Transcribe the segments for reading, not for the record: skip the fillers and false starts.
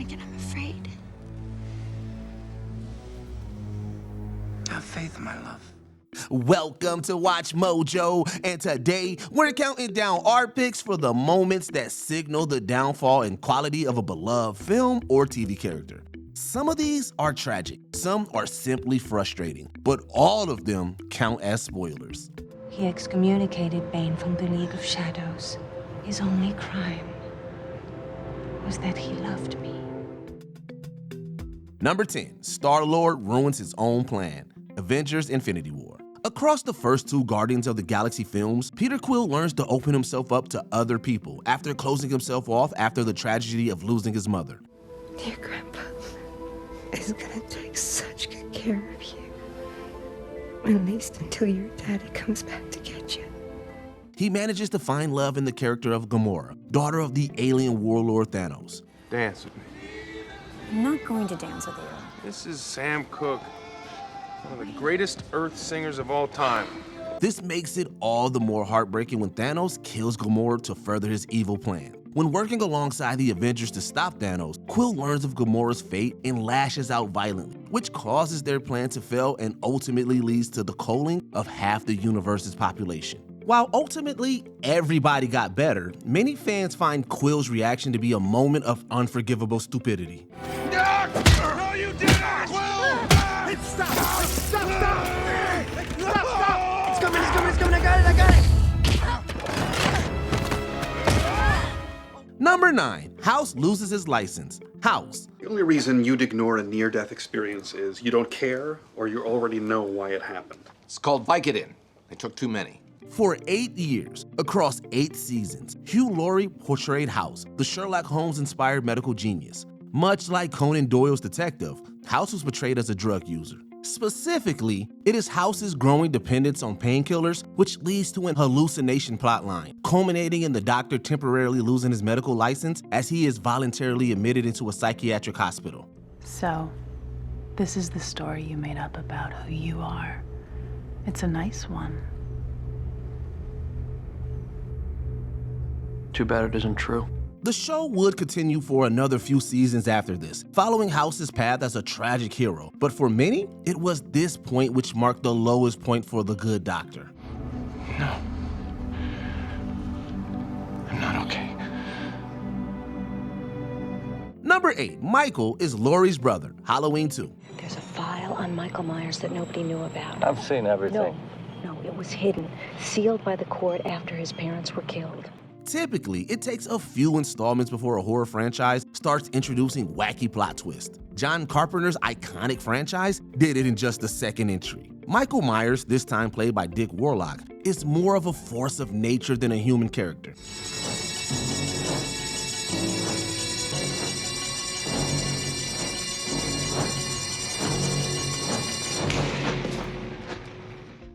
again, I'm afraid. Have faith, my love. Welcome to Watch Mojo, and today we're counting down our picks for the moments that signal the downfall and quality of a beloved film or TV character. Some of these are tragic, some are simply frustrating, but all of them count as spoilers. He excommunicated Bane from the League of Shadows. His only crime was that he loved me. Number 10, StarLord ruins his own plan. Avengers: Infinity War. Across the first two Guardians of the Galaxy films, Peter Quill learns to open himself up to other people after closing himself off after the tragedy of losing his mother. Dear Grandpa is gonna take such good care of you. At least until your daddy comes back to get you. He manages to find love in the character of Gamora, daughter of the alien warlord Thanos. Dance with me. I'm not going to dance with you. This is Sam Cooke, one of the greatest Earth singers of all time. This makes it all the more heartbreaking when Thanos kills Gamora to further his evil plan. When working alongside the Avengers to stop Thanos, Quill learns of Gamora's fate and lashes out violently, which causes their plan to fail and ultimately leads to the culling of half the universe's population. While ultimately everybody got better, many fans find Quill's reaction to be a moment of unforgivable stupidity. No, you didn't! Quill! Stop! It's coming, I got it! Number 9, House loses his license. House. The only reason you'd ignore a near-death experience is you don't care or you already know why it happened. It's called Vicodin. They took too many. For 8 years, across 8 seasons, Hugh Laurie portrayed House, the Sherlock Holmes-inspired medical genius. Much like Conan Doyle's detective, House was portrayed as a drug user. Specifically, it is House's growing dependence on painkillers which leads to an hallucination plotline, culminating in the doctor temporarily losing his medical license as he is voluntarily admitted into a psychiatric hospital. So, this is the story you made up about who you are. It's a nice one. Too bad it isn't true. The show would continue for another few seasons after this, following House's path as a tragic hero. But for many, it was this point which marked the lowest point for the good doctor. No. I'm not okay. Number 8, Michael is Laurie's brother, Halloween 2. There's a file on Michael Myers that nobody knew about. I've seen everything. No, it was hidden, sealed by the court after his parents were killed. Typically, it takes a few installments before a horror franchise starts introducing wacky plot twists. John Carpenter's iconic franchise did it in just the second entry. Michael Myers, this time played by Dick Warlock, is more of a force of nature than a human character.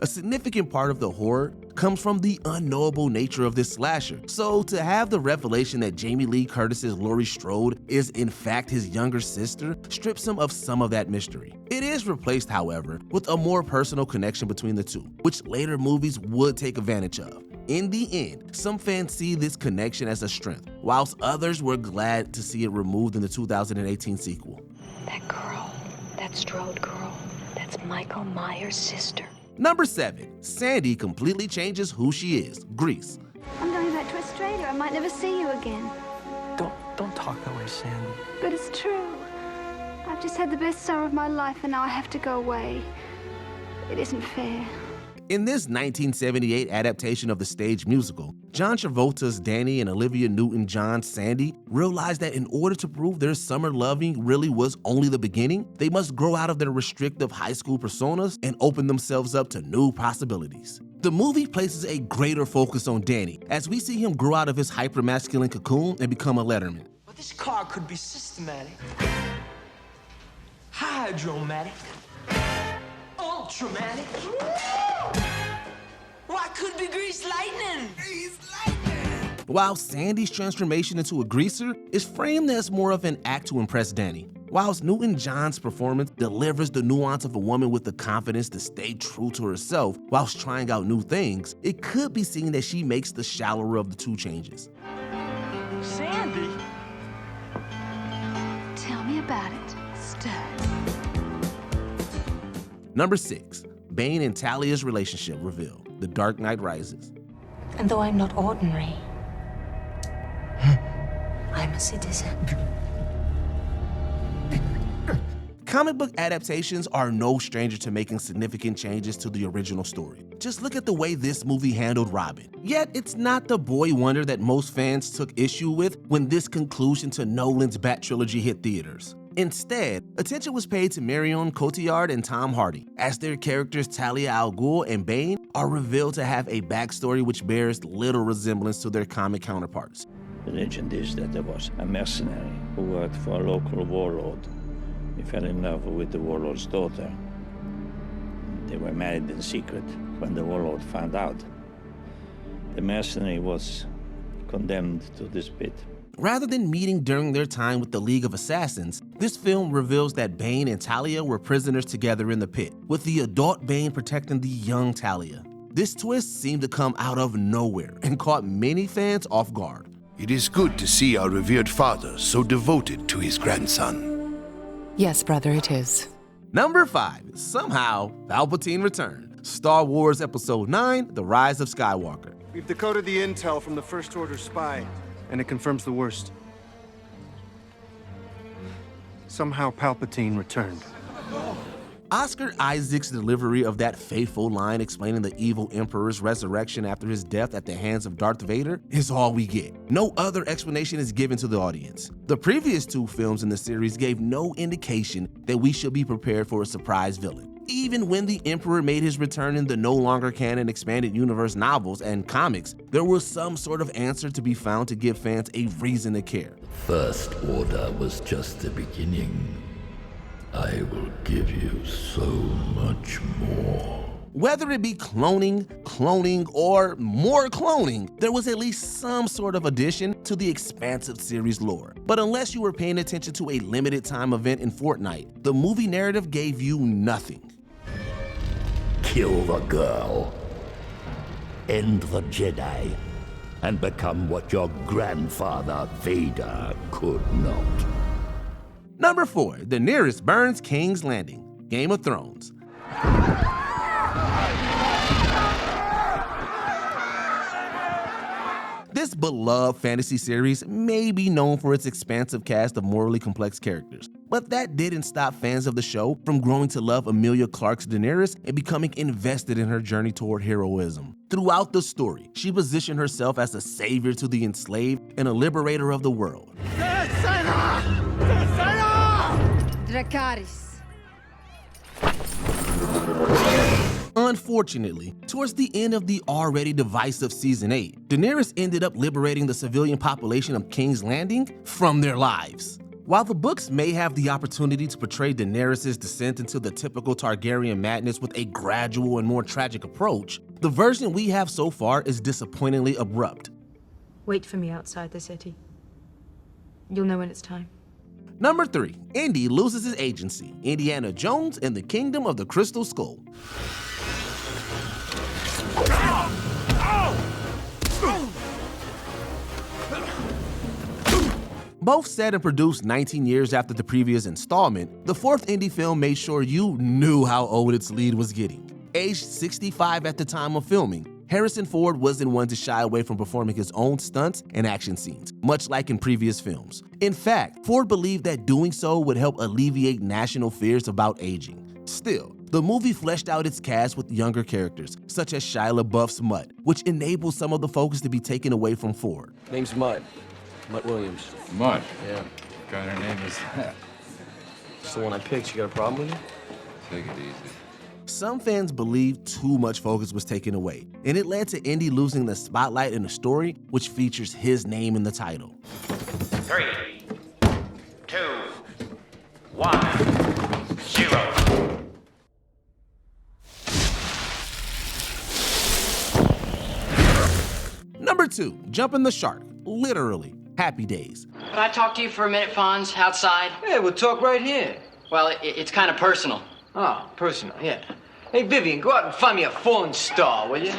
A significant part of the horror comes from the unknowable nature of this slasher. So to have the revelation that Jamie Lee Curtis's Laurie Strode is in fact his younger sister strips him of some of that mystery. It is replaced, however, with a more personal connection between the two, which later movies would take advantage of. In the end, some fans see this connection as a strength, whilst others were glad to see it removed in the 2018 sequel. That girl, that Strode girl, that's Michael Myers' sister. Number 7, Sandy completely changes who she is, Grease. I'm going back to Australia. I might never see you again. Don't talk that way, Sandy. But it's true. I've just had the best summer of my life and now I have to go away. It isn't fair. In this 1978 adaptation of the stage musical, John Travolta's Danny and Olivia Newton-John's Sandy realized that in order to prove their summer loving really was only the beginning, they must grow out of their restrictive high school personas and open themselves up to new possibilities. The movie places a greater focus on Danny as we see him grow out of his hypermasculine cocoon and become a letterman. But this car could be systematic, hydromatic, ultramatic. Why could be grease lightning? Grease lightning! While Sandy's transformation into a greaser is framed as more of an act to impress Danny, whilst Newton-John's performance delivers the nuance of a woman with the confidence to stay true to herself whilst trying out new things, it could be seen that she makes the shallower of the two changes. Sandy? Tell me about it, Stud. Number 6, Bane and Talias' relationship revealed. The Dark Knight Rises. And though I'm not ordinary, I'm a citizen. Comic book adaptations are no stranger to making significant changes to the original story. Just look at the way this movie handled Robin. Yet, it's not the boy wonder that most fans took issue with when this conclusion to Nolan's Bat trilogy hit theaters. Instead, attention was paid to Marion Cotillard and Tom Hardy, as their characters Talia al Ghul and Bane are revealed to have a backstory which bears little resemblance to their comic counterparts. The legend is that there was a mercenary who worked for a local warlord. He fell in love with the warlord's daughter. They were married in secret when the warlord found out. The mercenary was condemned to this pit. Rather than meeting during their time with the League of Assassins, this film reveals that Bane and Talia were prisoners together in the pit, with the adult Bane protecting the young Talia. This twist seemed to come out of nowhere and caught many fans off guard. It is good to see our revered father so devoted to his grandson. Yes, brother, it is. Number 5, somehow Palpatine returned. Star Wars Episode 9, The Rise of Skywalker. We've decoded the intel from the First Order spy, and it confirms the worst. Somehow Palpatine returned. Oscar Isaac's delivery of that fateful line explaining the evil Emperor's resurrection after his death at the hands of Darth Vader is all we get. No other explanation is given to the audience. The previous 2 films in the series gave no indication that we should be prepared for a surprise villain. Even when the Emperor made his return in the no longer canon expanded universe novels and comics, there was some sort of answer to be found to give fans a reason to care. First Order was just the beginning. I will give you so much more. Whether it be cloning, or more cloning, there was at least some sort of addition to the expansive series lore. But unless you were paying attention to a limited time event in Fortnite, the movie narrative gave you nothing. Kill the girl, end the Jedi, and become what your grandfather Vader could not. Number 4, Daenerys burns King's Landing. Game of Thrones. This beloved fantasy series may be known for its expansive cast of morally complex characters, but that didn't stop fans of the show from growing to love Emilia Clarke's Daenerys and becoming invested in her journey toward heroism. Throughout the story, she positioned herself as a savior to the enslaved and a liberator of the world. Dracarys. Unfortunately, towards the end of the already divisive Season 8, Daenerys ended up liberating the civilian population of King's Landing from their lives. While the books may have the opportunity to portray Daenerys' descent into the typical Targaryen madness with a gradual and more tragic approach, the version we have so far is disappointingly abrupt. Wait for me outside the city. You'll know when it's time. Number 3, Indy loses his agency. Indiana Jones and the Kingdom of the Crystal Skull. Both set and produced 19 years after the previous installment, the 4th Indy film made sure you knew how old its lead was getting. Aged 65 at the time of filming, Harrison Ford wasn't one to shy away from performing his own stunts and action scenes, much like in previous films. In fact, Ford believed that doing so would help alleviate national fears about aging. Still, the movie fleshed out its cast with younger characters, such as Shia LaBeouf's Mutt, which enabled some of the focus to be taken away from Ford. Name's Mutt. Mutt Williams. Mutt? Yeah. God, her name is that. It's the one I picked. You got a problem with it? Take it easy. Some fans believe too much focus was taken away, and it led to Indy losing the spotlight in a story which features his name in the title. 3, 2, 1, 0. Number 2, Jumping the Shark. Literally, Happy Days. Can I talk to you for a minute, Fonz, outside? Yeah, we'll talk right here. Well, it's kind of personal. Oh, personal, yeah. Hey, Vivian, go out and find me a fallen star, will you?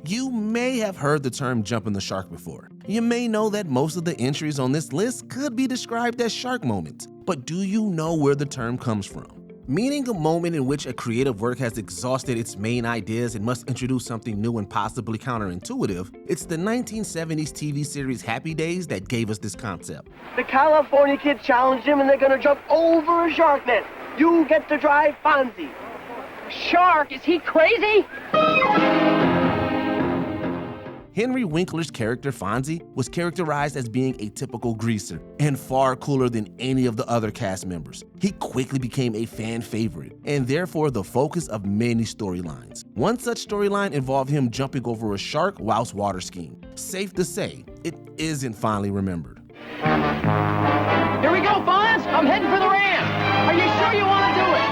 You may have heard the term jumping the shark before. You may know that most of the entries on this list could be described as shark moments, but do you know where the term comes from? Meaning a moment in which a creative work has exhausted its main ideas and must introduce something new and possibly counterintuitive, it's the 1970s TV series Happy Days that gave us this concept. The California kids challenged him and they're gonna jump over a shark net. You get to drive Fonzie. Shark, is he crazy? Henry Winkler's character Fonzie was characterized as being a typical greaser and far cooler than any of the other cast members. He quickly became a fan favorite and therefore the focus of many storylines. One such storyline involved him jumping over a shark whilst water skiing. Safe to say, it isn't fondly remembered. Here we go, Fonz! I'm heading for the ramp! Are you sure you want to do it?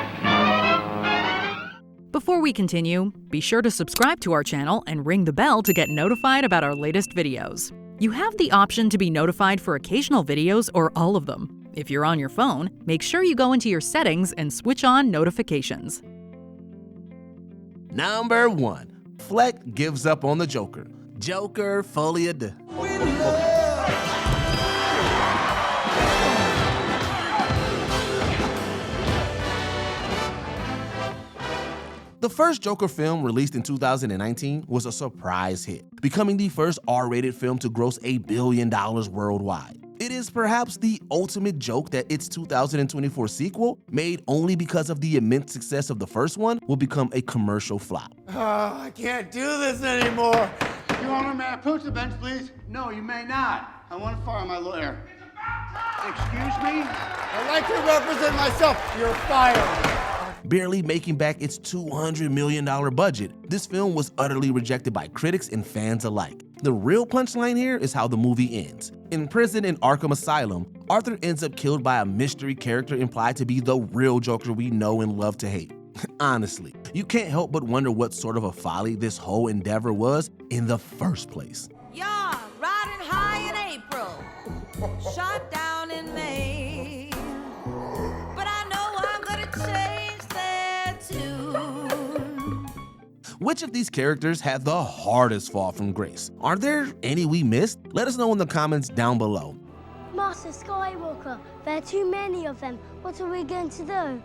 Before we continue, be sure to subscribe to our channel and ring the bell to get notified about our latest videos. You have the option to be notified for occasional videos or all of them. If you're on your phone, make sure you go into your settings and switch on notifications. Number 1. Fleck gives up on the Joker. Joker Folia de... The first Joker film, released in 2019, was a surprise hit, becoming the first R-rated film to gross $1 billion worldwide. It is perhaps the ultimate joke that its 2024 sequel, made only because of the immense success of the first one, will become a commercial flop. Oh, I can't do this anymore. Your Honor, may I approach the bench, please? No, you may not. I want to fire my lawyer. Excuse me? I'd like to represent myself. You're fired. Barely making back its $200 million budget, this film was utterly rejected by critics and fans alike. The real punchline here is how the movie ends. In prison in Arkham Asylum, Arthur ends up killed by a mystery character implied to be the real Joker we know and love to hate. Honestly, you can't help but wonder what sort of a folly this whole endeavor was in the first place. Yeah, riding high in April, shot down in May. But I know I'm gonna change that tune. Which of these characters had the hardest fall from grace? Are there any we missed? Let us know in the comments down below. Master Skywalker, there are too many of them. What are we going to do?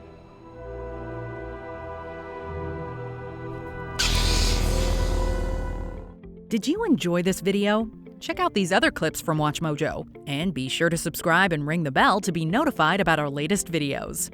Did you enjoy this video? Check out these other clips from WatchMojo, and be sure to subscribe and ring the bell to be notified about our latest videos.